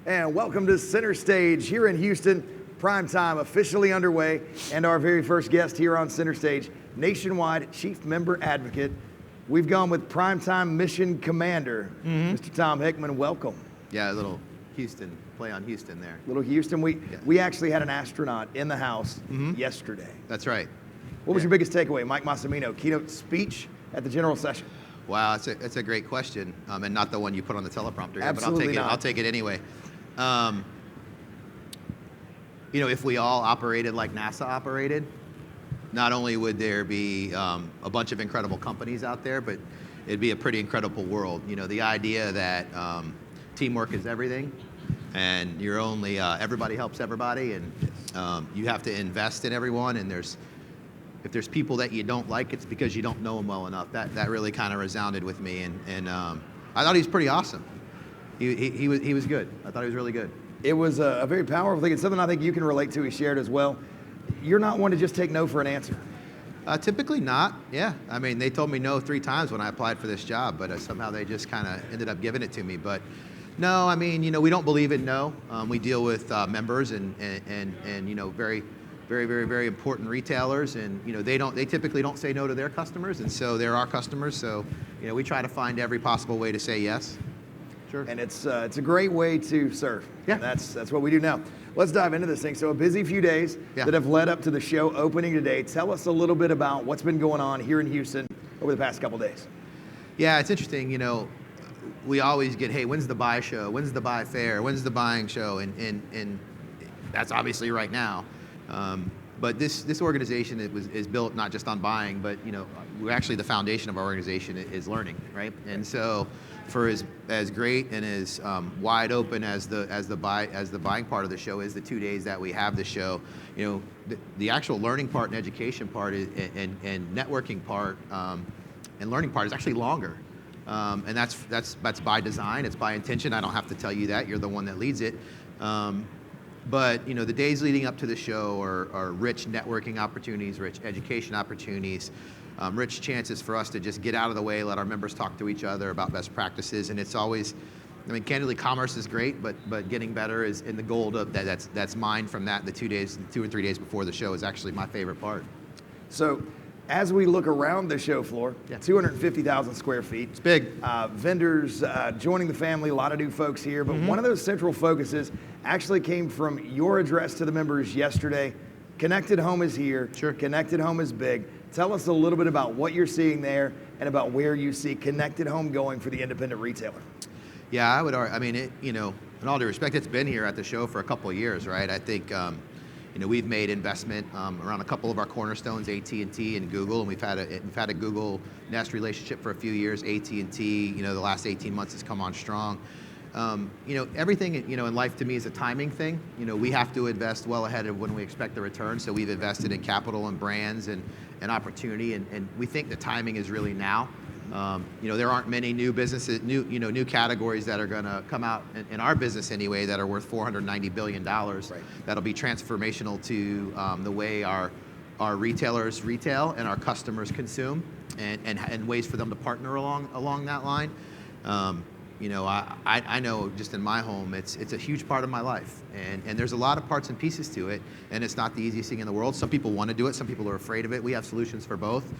And welcome to CenterStage here in Houston. PrimeTime officially underway, and our very first guest here on CenterStage, Nationwide Chief Member Advocate. We've gone with PrimeTime Mission Commander, Mr. Tom Hickman. Welcome. Yeah, a little Houston, play on Houston there. Little Houston. We actually had an astronaut in the house yesterday. That's right. What was your biggest takeaway? Mike Massimino, keynote speech at the general session. Wow, that's a great question, and not the one you put on the teleprompter here, Absolutely but I'll take it anyway. If we all operated like NASA operated, not only would there be a bunch of incredible companies out there, but it'd be a pretty incredible world. You know, the idea that teamwork is everything, and you're only everybody helps everybody, and you have to invest in everyone. And if there's people that you don't like, it's because you don't know them well enough. That really kind of resounded with me, and I thought he was pretty awesome. He was good. I thought he was really good. It was a very powerful thing. It's something I think you can relate to. He shared as well. You're not one to just take no for an answer. Typically not, yeah. I mean, they told me no 3 times when I applied for this job, but somehow they just kind of ended up giving it to me. But no, I mean, we don't believe in no. We deal with members and very, very, very, very important retailers, and they typically don't say no to their customers, and so they're our customers. So we try to find every possible way to say yes. Sure. And it's a great way to serve. Yeah. And that's what we do now. Let's dive into this thing. So a busy few days that have led up to the show opening today. Tell us a little bit about what's been going on here in Houston over the past couple days. Yeah, it's interesting. We always get, hey, when's the buy show? When's the buy fair? When's the buying show? And that's obviously right now. But this organization is built not just on buying, but we're actually, the foundation of our organization is learning, right? And so, for as great and as wide open as the buying part of the show is, the 2 days that we have the show, the actual learning part and education part and networking part and learning part is actually longer. And that's by design. It's by intention. I don't have to tell you that. You're the one that leads it. But the days leading up to the show are rich networking opportunities, rich education opportunities, rich chances for us to just get out of the way, let our members talk to each other about best practices. And it's always, candidly, commerce is great, but getting better is in the gold of that's mine from that. The 2 or 3 days before the show is actually my favorite part. So, as we look around the show floor, 250,000 square feet. It's big. Vendors joining the family, a lot of new folks here. But one of those central focuses actually came from your address to the members yesterday. Connected Home is here. Sure. Connected Home is big. Tell us a little bit about what you're seeing there and about where you see Connected Home going for the independent retailer. Yeah, I would argue, in all due respect, it's been here at the show for a couple of years, right? I think, we've made investment around a couple of our cornerstones, AT&T and Google, and we've had a Google Nest relationship for a few years. AT&T, the last 18 months has come on strong. Everything, in life to me is a timing thing. We have to invest well ahead of when we expect the return. So we've invested in capital and brands and opportunity, and we think the timing is really now. There aren't many new businesses, new categories that are going to come out in our business anyway that are worth $490 billion. Right. That'll be transformational to the way our retailers retail and our customers consume, and ways for them to partner along that line. I know just in my home, it's a huge part of my life, and there's a lot of parts and pieces to it, and it's not the easiest thing in the world. Some people want to do it, some people are afraid of it. We have solutions for both,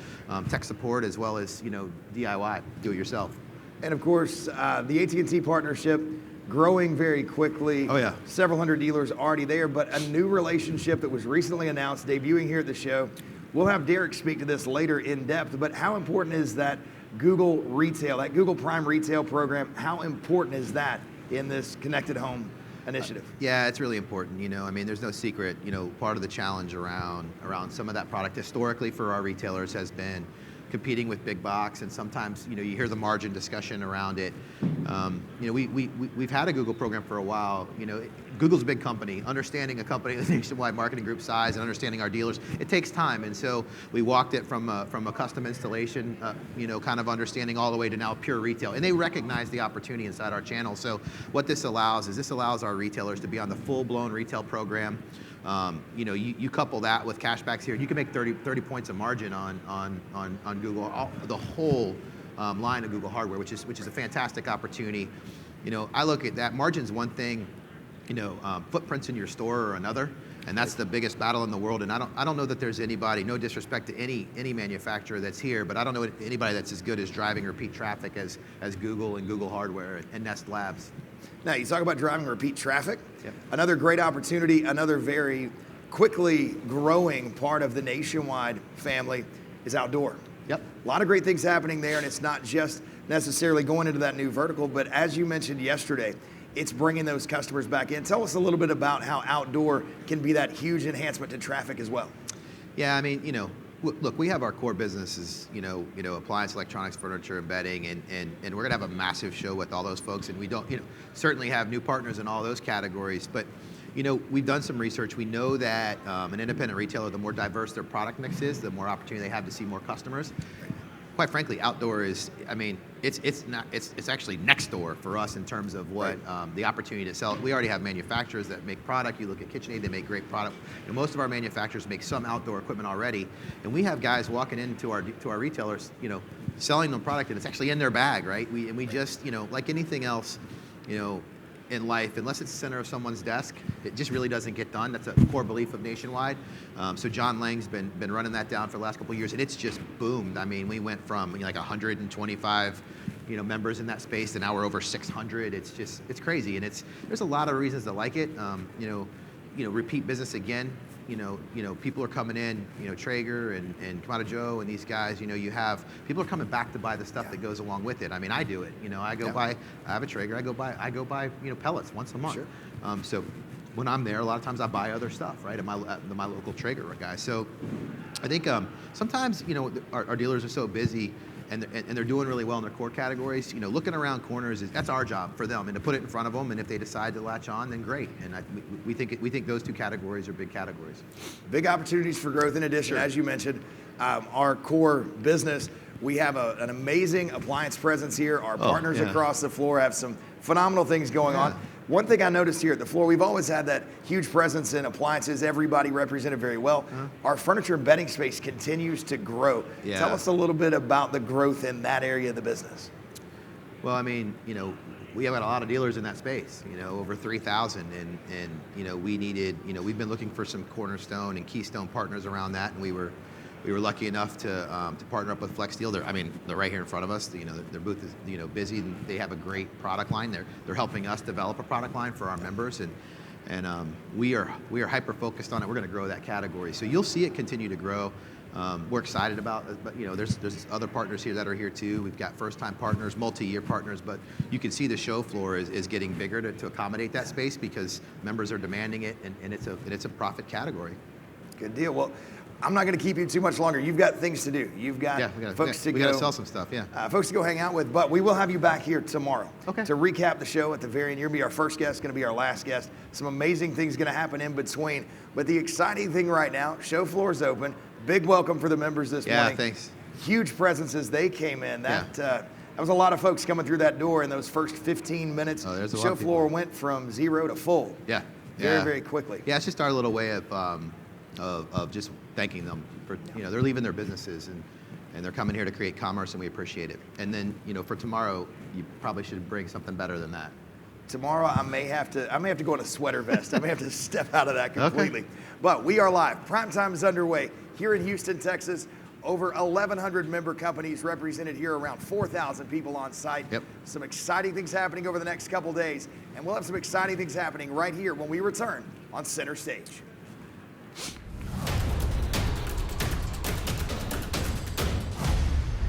tech support as well as DIY, do it yourself. And of course, the AT&T partnership growing very quickly. Oh yeah. Several hundred dealers already there, but a new relationship that was recently announced, debuting here at the show. We'll have Derek speak to this later in depth, but how important is that Google Retail, that Google Prime Retail program, how important is that in this Connected Home initiative? Yeah, it's really important. There's no secret. Part of the challenge around some of that product historically for our retailers has been competing with big box, and sometimes you hear the margin discussion around it. We've had a Google program for a while. Google's a big company. Understanding a company with nationwide marketing group size and understanding our dealers, it takes time. And so we walked it from a custom installation, kind of understanding all the way to now pure retail. And they recognize the opportunity inside our channel. So what this allows our retailers to be on the full-blown retail program. You couple that with cashbacks here, you can make 30 points of margin on Google, the whole line of Google hardware, which is a fantastic opportunity. I look at that. Margin's one thing. footprints in your store or another, and that's the biggest battle in the world. And I don't know that there's anybody, no disrespect to any manufacturer that's here, but I don't know anybody that's as good as driving repeat traffic as Google and Google Hardware and Nest Labs. Now, you talk about driving repeat traffic. Yep. Another great opportunity, another very quickly growing part of the Nationwide family is outdoor. Yep. A lot of great things happening there, and it's not just necessarily going into that new vertical, but as you mentioned yesterday, it's bringing those customers back in. Tell us a little bit about how outdoor can be that huge enhancement to traffic as well. Yeah, I mean, look, we have our core businesses, appliance, electronics, furniture, and bedding, and we're gonna have a massive show with all those folks, and we don't, certainly have new partners in all those categories, but we've done some research. We know that an independent retailer, the more diverse their product mix is, the more opportunity they have to see more customers. Quite frankly, outdoor is, it's actually next door for us in terms of what the opportunity to sell. We already have manufacturers that make product. You look at KitchenAid, they make great product. Most of our manufacturers make some outdoor equipment already, and we have guys walking into our retailers, selling them product, and it's actually in their bag, right? We just, like anything else, in life, unless it's the center of someone's desk, it just really doesn't get done. That's a core belief of Nationwide. So John Lang's been running that down for the last couple of years, and it's just boomed. I mean, we went from like 125 members in that space, and now we're over 600. It's crazy, and there's a lot of reasons to like it. Repeat business again. People are coming in, Traeger and Kamado Joe and these guys, people are coming back to buy the stuff that goes along with it. I mean, I do it, I go buy, I have a Traeger, I go buy, pellets once a month. Sure. So when I'm there, a lot of times I buy other stuff, right, at my local Traeger guy. So I think sometimes, our dealers are so busy and they're doing really well in their core categories. Looking around corners that's our job for them, and to put it in front of them. And if they decide to latch on, then great. And we think those two categories are big categories. Big opportunities for growth. In addition, as you mentioned, our core business, we have an amazing appliance presence here. Our partners across the floor have some phenomenal things going on. One thing I noticed here at the floor, we've always had that huge presence in appliances, everybody represented very well. Our furniture and bedding space continues to grow. Yeah. Tell us a little bit about the growth in that area of the business. Well, I mean, we have a lot of dealers in that space, over 3,000, and we needed, we've been looking for some cornerstone and keystone partners around that, and we were lucky enough to partner up with Flex Steel. They're right here in front of us. Their booth is busy, and they have a great product line. They're helping us develop a product line for our members, and we are hyper focused on it. We're going to grow that category, so you'll see it continue to grow. We're excited about it, but there's other partners here that are here too. We've got first-time partners, multi-year partners, but you can see the show floor is getting bigger to accommodate that space because members are demanding it, and it's a profit category. Good deal. Well, I'm not going to keep you too much longer. You've got things to do. You've got folks to go. We got to sell some stuff, folks to go hang out with, but we will have you back here tomorrow to recap the show at the very end. You'll be our first guest, going to be our last guest. Some amazing things going to happen in between. But the exciting thing right now, show floor is open. Big welcome for the members this morning. Yeah, thanks. Huge presence as they came in. That was a lot of folks coming through that door in those first 15 minutes. Oh, there's a the lot show of floor went from 0 to full. Very, very quickly. Yeah, it's just our little way of just thanking them for, they're leaving their businesses and they're coming here to create commerce, and we appreciate it. And then, for tomorrow, you probably should bring something better than that. Tomorrow, I may have to go in a sweater vest. I may have to step out of that completely. But we are live. PrimeTime is underway here in Houston, Texas. Over 1,100 member companies represented here, around 4,000 people on site. Some exciting things happening over the next couple days, and we'll have some exciting things happening right here when we return on CenterStage.